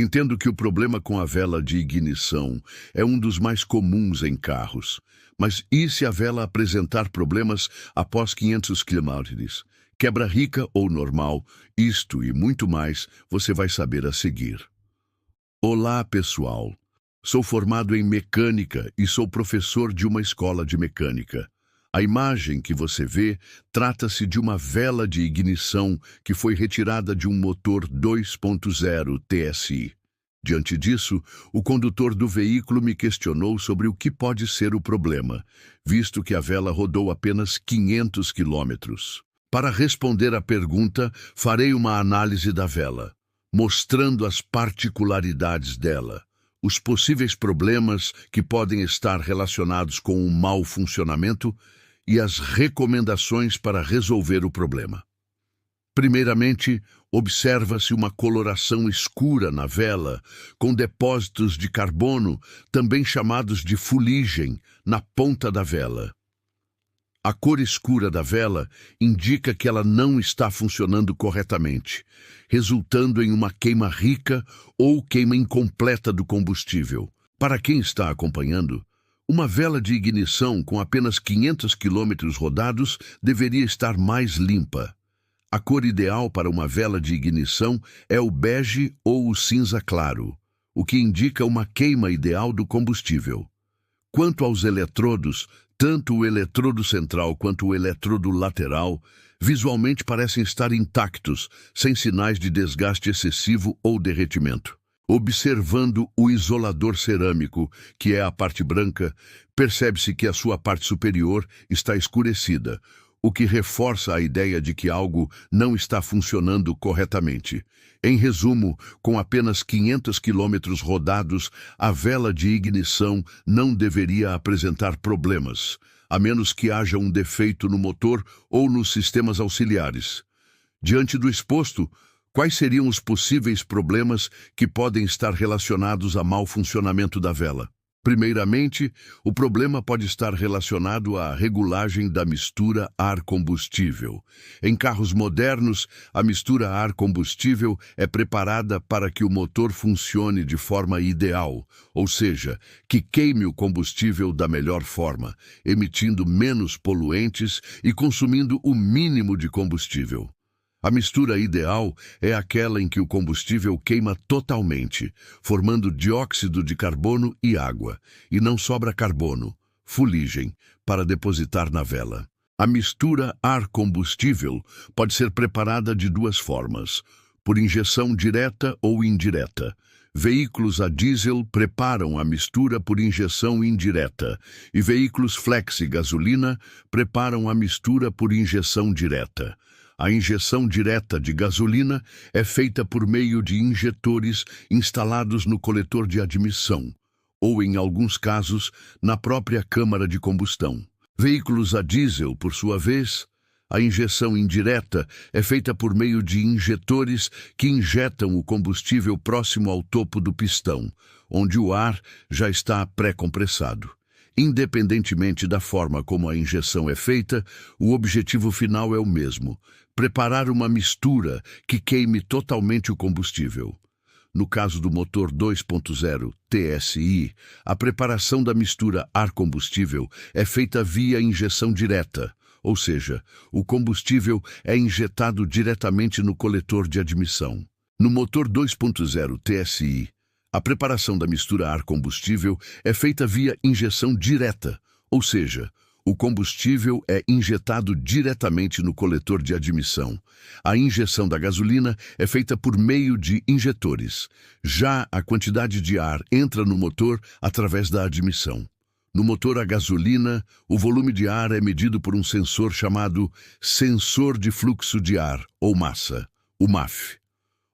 Entendo que o problema com a vela de ignição é um dos mais comuns em carros. Mas e se a vela apresentar problemas após 500 km? Quebra rica ou normal? Isto e muito mais você vai saber a seguir. Olá, pessoal. Sou formado em mecânica e sou professor de uma escola de mecânica. A imagem que você vê trata-se de uma vela de ignição que foi retirada de um motor 2.0 TSI. Diante disso, o condutor do veículo me questionou sobre o que pode ser o problema, visto que a vela rodou apenas 500 quilômetros. Para responder à pergunta, farei uma análise da vela, mostrando as particularidades dela, os possíveis problemas que podem estar relacionados com um mau funcionamento e as recomendações para resolver o problema. Primeiramente, observa-se uma coloração escura na vela, com depósitos de carbono, também chamados de fuligem, na ponta da vela. A cor escura da vela indica que ela não está funcionando corretamente, resultando em uma queima rica ou queima incompleta do combustível. Para quem está acompanhando, uma vela de ignição com apenas 500 km rodados deveria estar mais limpa. A cor ideal para uma vela de ignição é o bege ou o cinza claro, o que indica uma queima ideal do combustível. Quanto aos eletrodos, tanto o eletrodo central quanto o eletrodo lateral visualmente parecem estar intactos, sem sinais de desgaste excessivo ou derretimento. Observando o isolador cerâmico, que é a parte branca, percebe-se que a sua parte superior está escurecida, o que reforça a ideia de que algo não está funcionando corretamente. Em resumo, com apenas 500 km rodados, a vela de ignição não deveria apresentar problemas, a menos que haja um defeito no motor ou nos sistemas auxiliares. Diante do exposto, quais seriam os possíveis problemas que podem estar relacionados ao mau funcionamento da vela? Primeiramente, o problema pode estar relacionado à regulagem da mistura ar-combustível. Em carros modernos, a mistura ar-combustível é preparada para que o motor funcione de forma ideal, ou seja, que queime o combustível da melhor forma, emitindo menos poluentes e consumindo o mínimo de combustível. A mistura ideal é aquela em que o combustível queima totalmente, formando dióxido de carbono e água, e não sobra carbono, fuligem, para depositar na vela. A mistura ar-combustível pode ser preparada de duas formas, por injeção direta ou indireta. Veículos a diesel preparam a mistura por injeção indireta, e veículos flex gasolina preparam a mistura por injeção direta. A injeção direta de gasolina é feita por meio de injetores instalados no coletor de admissão, ou, em alguns casos, na própria câmara de combustão. Veículos a diesel, por sua vez, a injeção indireta é feita por meio de injetores que injetam o combustível próximo ao topo do pistão, onde o ar já está pré-compressado. Independentemente da forma como a injeção é feita, o objetivo final é o mesmo: preparar uma mistura que queime totalmente o combustível. No caso do motor 2.0 TSI, a preparação da mistura ar-combustível é feita via injeção direta, ou seja, o combustível é injetado diretamente no coletor de admissão. No motor 2.0 TSI, a preparação da mistura ar-combustível é feita via injeção direta, ou seja, o combustível é injetado diretamente no coletor de admissão. A injeção da gasolina é feita por meio de injetores. Já a quantidade de ar entra no motor através da admissão. No motor a gasolina, o volume de ar é medido por um sensor chamado sensor de fluxo de ar, ou massa, o MAF.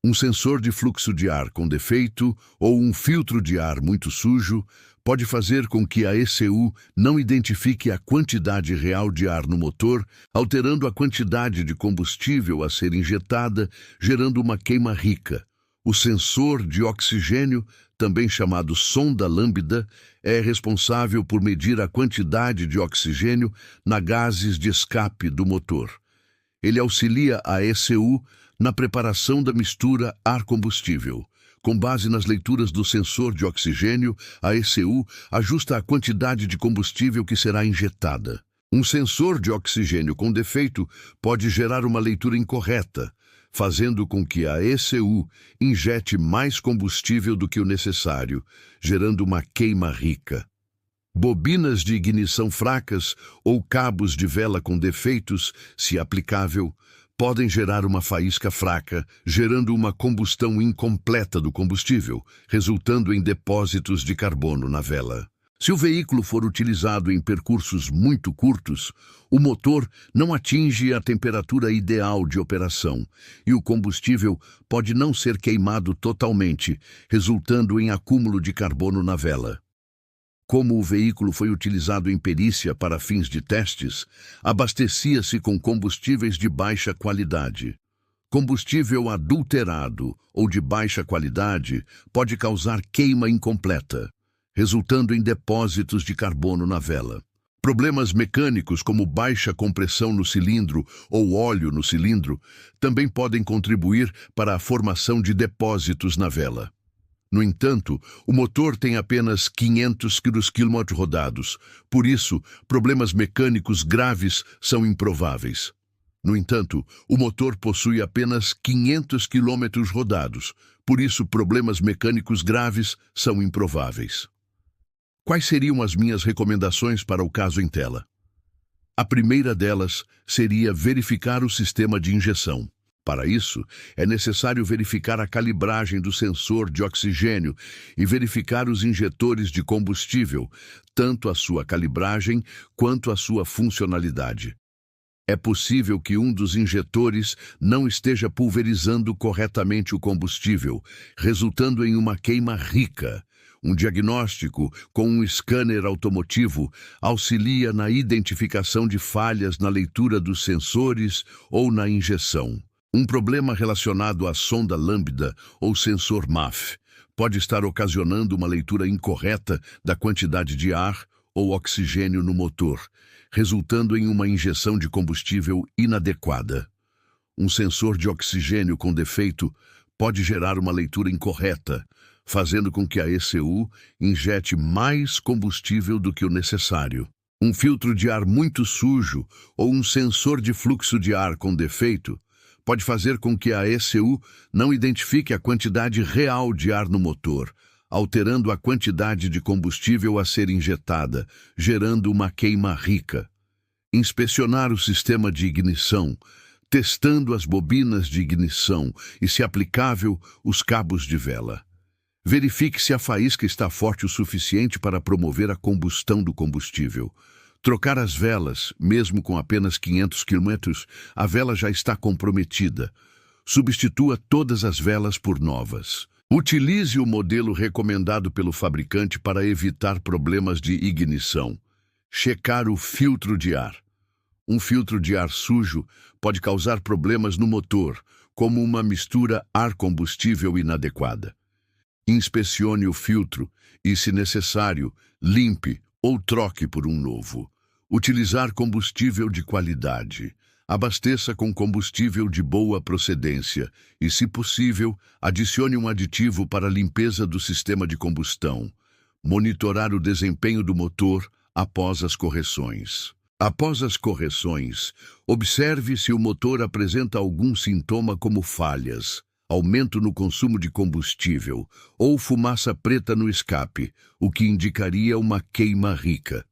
Um sensor de fluxo de ar com defeito ou um filtro de ar muito sujo pode fazer com que a ECU não identifique a quantidade real de ar no motor, alterando a quantidade de combustível a ser injetada, gerando uma queima rica. O sensor de oxigênio, também chamado sonda lambda, é responsável por medir a quantidade de oxigênio na gases de escape do motor. Ele auxilia a ECU na preparação da mistura ar-combustível, Com base nas leituras do sensor de oxigênio, a ECU ajusta a quantidade de combustível que será injetada. Um sensor de oxigênio com defeito pode gerar uma leitura incorreta, fazendo com que a ECU injete mais combustível do que o necessário, gerando uma queima rica. Bobinas de ignição fracas ou cabos de vela com defeitos, se aplicável, podem gerar uma faísca fraca, gerando uma combustão incompleta do combustível, resultando em depósitos de carbono na vela. Se o veículo for utilizado em percursos muito curtos, o motor não atinge a temperatura ideal de operação e o combustível pode não ser queimado totalmente, resultando em acúmulo de carbono na vela. Como o veículo foi utilizado em perícia para fins de testes, abastecia-se com combustíveis de baixa qualidade. Combustível adulterado ou de baixa qualidade pode causar queima incompleta, resultando em depósitos de carbono na vela. Problemas mecânicos como baixa compressão no cilindro ou óleo no cilindro também podem contribuir para a formação de depósitos na vela. No entanto, o motor tem apenas 500 km rodados, por isso, problemas mecânicos graves são improváveis. No entanto, o motor possui apenas 500 km rodados, por isso, problemas mecânicos graves são improváveis. Quais seriam as minhas recomendações para o caso em tela? A primeira delas seria verificar o sistema de injeção. Para isso, é necessário verificar a calibragem do sensor de oxigênio e verificar os injetores de combustível, tanto a sua calibragem quanto a sua funcionalidade. É possível que um dos injetores não esteja pulverizando corretamente o combustível, resultando em uma queima rica. Um diagnóstico com um scanner automotivo auxilia na identificação de falhas na leitura dos sensores ou na injeção. Um problema relacionado à sonda lambda ou sensor MAF pode estar ocasionando uma leitura incorreta da quantidade de ar ou oxigênio no motor, resultando em uma injeção de combustível inadequada. Um sensor de oxigênio com defeito pode gerar uma leitura incorreta, fazendo com que a ECU injete mais combustível do que o necessário. Um filtro de ar muito sujo ou um sensor de fluxo de ar com defeito pode fazer com que a ECU não identifique a quantidade real de ar no motor, alterando a quantidade de combustível a ser injetada, gerando uma queima rica. Inspecionar o sistema de ignição, testando as bobinas de ignição e, se aplicável, os cabos de vela. Verifique se a faísca está forte o suficiente para promover a combustão do combustível. Trocar as velas, mesmo com apenas 500 km, a vela já está comprometida. Substitua todas as velas por novas. Utilize o modelo recomendado pelo fabricante para evitar problemas de ignição. Checar o filtro de ar. Um filtro de ar sujo pode causar problemas no motor, como uma mistura ar-combustível inadequada. Inspecione o filtro e, se necessário, limpe ou troque por um novo. Utilizar combustível de qualidade. Abasteça com combustível de boa procedência e, se possível, adicione um aditivo para a limpeza do sistema de combustão. Monitorar o desempenho do motor após as correções. Após as correções, observe se o motor apresenta algum sintoma como falhas, aumento no consumo de combustível ou fumaça preta no escape, o que indicaria uma queima rica.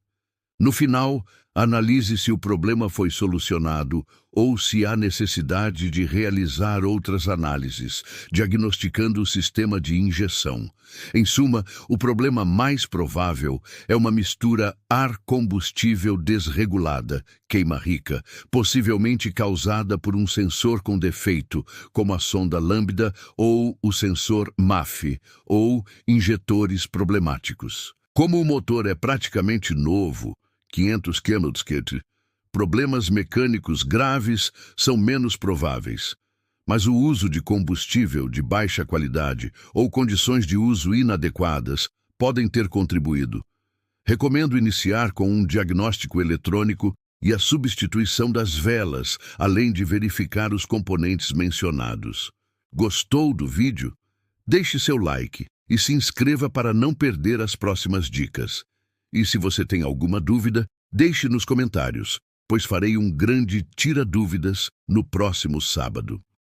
No final, analise se o problema foi solucionado ou se há necessidade de realizar outras análises, diagnosticando o sistema de injeção. Em suma, o problema mais provável é uma mistura ar-combustível desregulada, queima rica, possivelmente causada por um sensor com defeito, como a sonda lambda ou o sensor MAF, ou injetores problemáticos. Como o motor é praticamente novo, 500 km, problemas mecânicos graves são menos prováveis, mas o uso de combustível de baixa qualidade ou condições de uso inadequadas podem ter contribuído. Recomendo iniciar com um diagnóstico eletrônico e a substituição das velas, além de verificar os componentes mencionados. Gostou do vídeo? Deixe seu like e se inscreva para não perder as próximas dicas. E se você tem alguma dúvida, deixe nos comentários, pois farei um grande tira-dúvidas no próximo sábado.